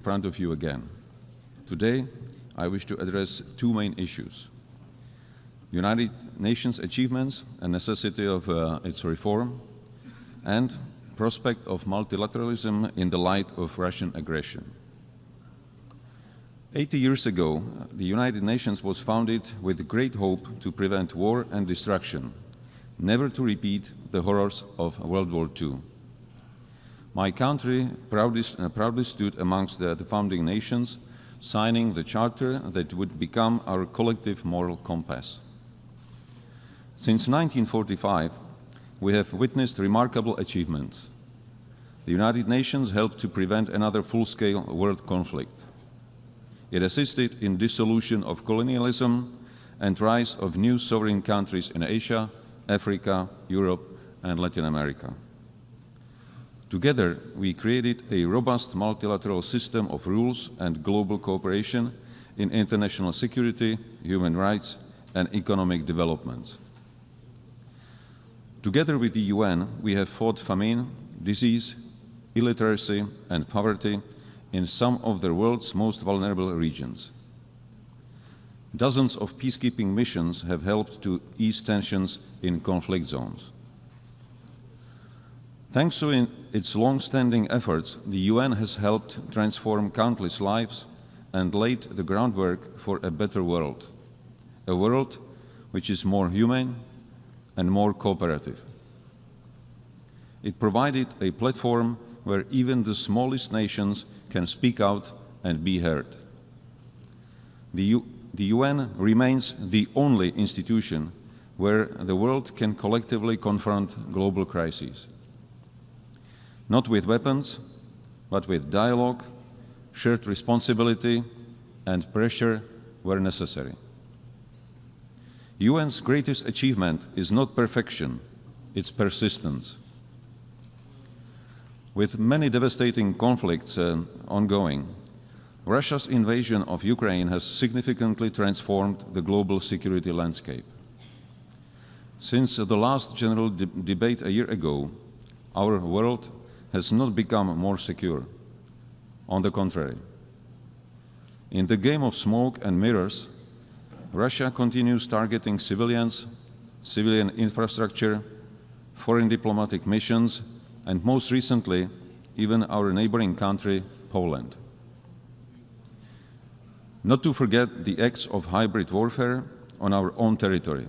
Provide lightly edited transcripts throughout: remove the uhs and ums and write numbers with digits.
in front of you again. Today, I wish to address two main issues: United Nations achievements and necessity of its reform, and prospect of multilateralism in the light of Russian aggression. 80 years ago, the United Nations was founded with great hope to prevent war and destruction, never to repeat the horrors of World War II. My country proudly stood amongst the founding nations, signing the charter that would become our collective moral compass. Since 1945, we have witnessed remarkable achievements. The United Nations helped to prevent another full-scale world conflict. It assisted in dissolution of colonialism and rise of new sovereign countries in Asia, Africa, Europe, and Latin America. Together, we created a robust multilateral system of rules and global cooperation in international security, human rights, and economic development. Together with the UN, we have fought famine, disease, illiteracy, and poverty in some of the world's most vulnerable regions. Dozens of peacekeeping missions have helped to ease tensions in conflict zones. Thanks to its long-standing efforts, the UN has helped transform countless lives and laid the groundwork for a better world, a world which is more humane and more cooperative. It provided a platform where even the smallest nations can speak out and be heard. The UN remains the only institution where the world can collectively confront global crises. Not with weapons, but with dialogue, shared responsibility, and pressure where necessary. UN's greatest achievement is not perfection, it's persistence. With many devastating conflicts ongoing, Russia's invasion of Ukraine has significantly transformed the global security landscape. Since the last general debate a year ago, our world has not become more secure. On the contrary. In the game of smoke and mirrors, Russia continues targeting civilians, civilian infrastructure, foreign diplomatic missions, and most recently, even our neighboring country, Poland. Not to forget the acts of hybrid warfare on our own territory.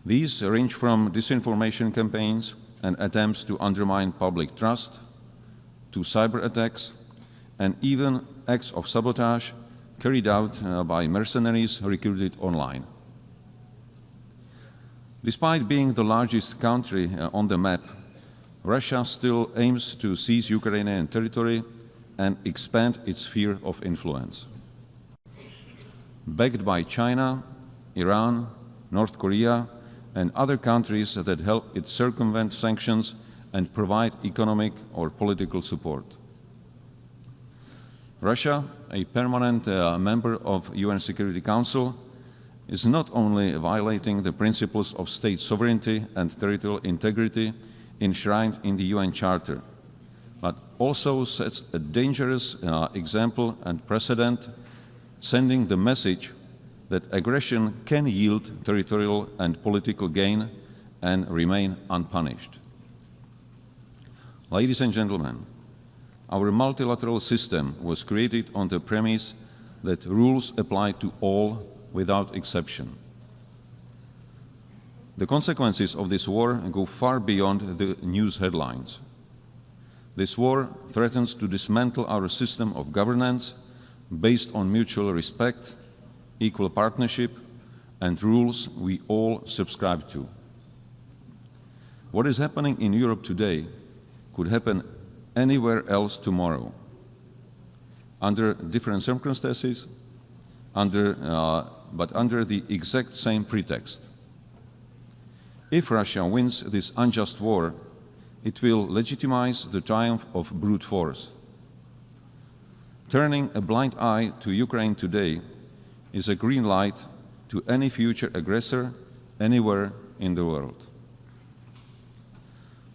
These range from disinformation campaigns and attempts to undermine public trust, to cyber attacks, and even acts of sabotage carried out by mercenaries recruited online. Despite being the largest country on the map, Russia still aims to seize Ukrainian territory and expand its sphere of influence. Backed by China, Iran, North Korea, and other countries that help it circumvent sanctions and provide economic or political support. Russia, a permanent member of UN Security Council, is not only violating the principles of state sovereignty and territorial integrity enshrined in the UN Charter, but also sets a dangerous example and precedent, sending the message that aggression can yield territorial and political gain and remain unpunished. Ladies and gentlemen, our multilateral system was created on the premise that rules apply to all without exception. The consequences of this war go far beyond the news headlines. This war threatens to dismantle our system of governance based on mutual respect, equal partnership, and rules we all subscribe to. What is happening in Europe today could happen anywhere else tomorrow, under different circumstances, but under the exact same pretext. If Russia wins this unjust war, it will legitimize the triumph of brute force. Turning a blind eye to Ukraine today is a green light to any future aggressor anywhere in the world.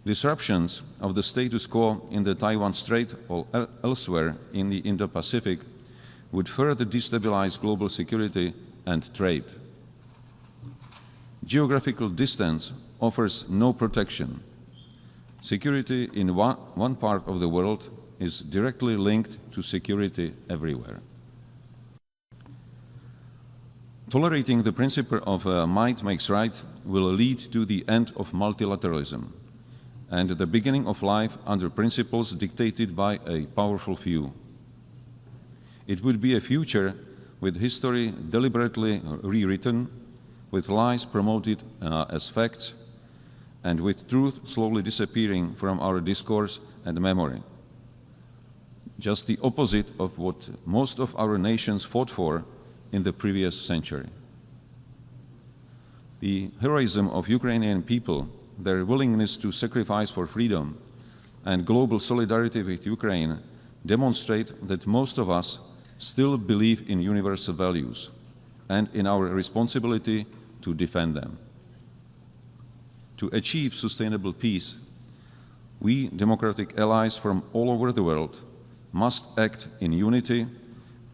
Disruptions of the status quo in the Taiwan Strait or elsewhere in the Indo-Pacific would further destabilize global security and trade. Geographical distance offers no protection. Security in one part of the world is directly linked to security everywhere. Tolerating the principle of might makes right will lead to the end of multilateralism and the beginning of life under principles dictated by a powerful few. It would be a future with history deliberately rewritten, with lies promoted as facts, and with truth slowly disappearing from our discourse and memory. Just the opposite of what most of our nations fought for in the previous century. The heroism of Ukrainian people, their willingness to sacrifice for freedom, and global solidarity with Ukraine demonstrate that most of us still believe in universal values and in our responsibility to defend them. To achieve sustainable peace, we democratic allies from all over the world must act in unity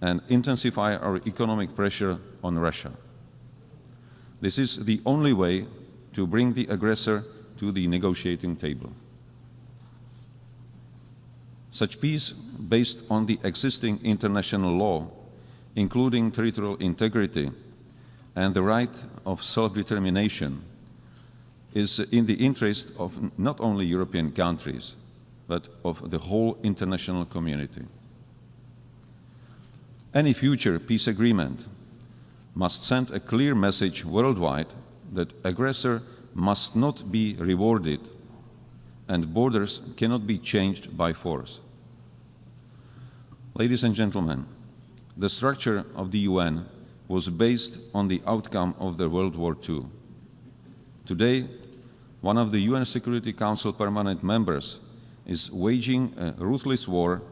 and intensify our economic pressure on Russia. This is the only way to bring the aggressor to the negotiating table. Such peace, based on the existing international law, including territorial integrity and the right of self-determination, is in the interest of not only European countries, but of the whole international community. Any future peace agreement must send a clear message worldwide that aggressor must not be rewarded and borders cannot be changed by force. Ladies and gentlemen, the structure of the UN was based on the outcome of the World War II. Today, one of the UN Security Council permanent members is waging a ruthless war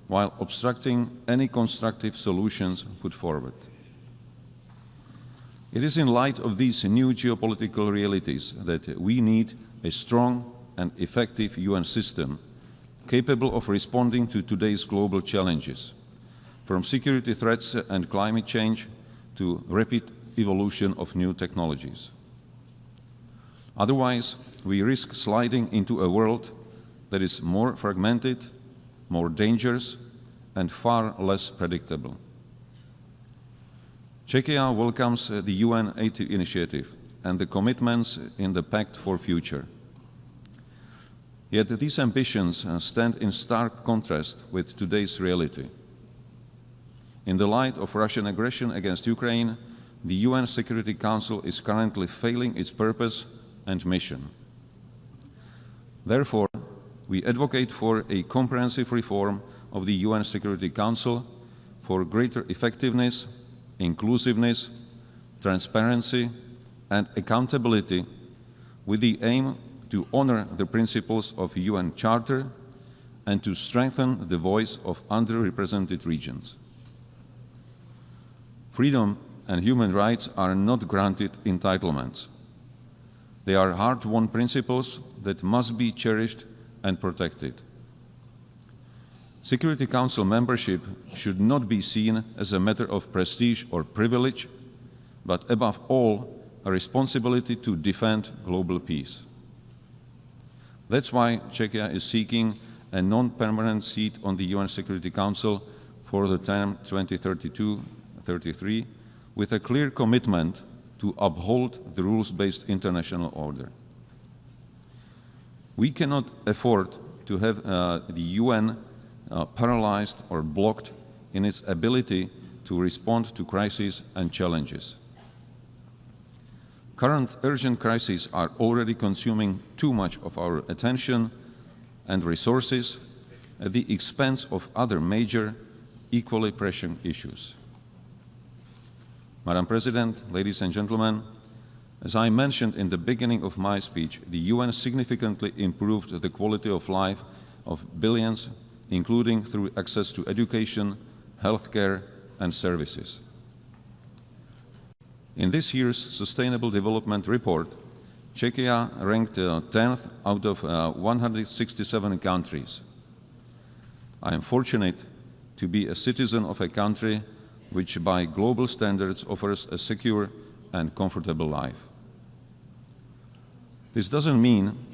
while obstructing any constructive solutions put forward. It is in light of these new geopolitical realities that we need a strong and effective UN system capable of responding to today's global challenges, from security threats and climate change to rapid evolution of new technologies. Otherwise, we risk sliding into a world that is more fragmented, more dangerous, and far less predictable. Czechia welcomes the UN initiative and the commitments in the Pact for Future. Yet these ambitions stand in stark contrast with today's reality. In the light of Russian aggression against Ukraine, the UN Security Council is currently failing its purpose and mission. Therefore, we advocate for a comprehensive reform of the UN Security Council for greater effectiveness, inclusiveness, transparency, and accountability, with the aim to honor the principles of the UN Charter and to strengthen the voice of underrepresented regions. Freedom and human rights are not granted entitlements. They are hard-won principles that must be cherished and protected. Security Council membership should not be seen as a matter of prestige or privilege, but above all, a responsibility to defend global peace. That's why Czechia is seeking a non-permanent seat on the UN Security Council for the term 2032-33, with a clear commitment to uphold the rules-based international order. We cannot afford to have the UN paralyzed or blocked in its ability to respond to crises and challenges. Current urgent crises are already consuming too much of our attention and resources at the expense of other major, equally pressing issues. Madam President, ladies and gentlemen, as I mentioned in the beginning of my speech, the UN significantly improved the quality of life of billions, including through access to education, healthcare, and services. In this year's Sustainable Development Report, Czechia ranked 10th out of 167 countries. I am fortunate to be a citizen of a country which by global standards offers a secure and comfortable life. This doesn't mean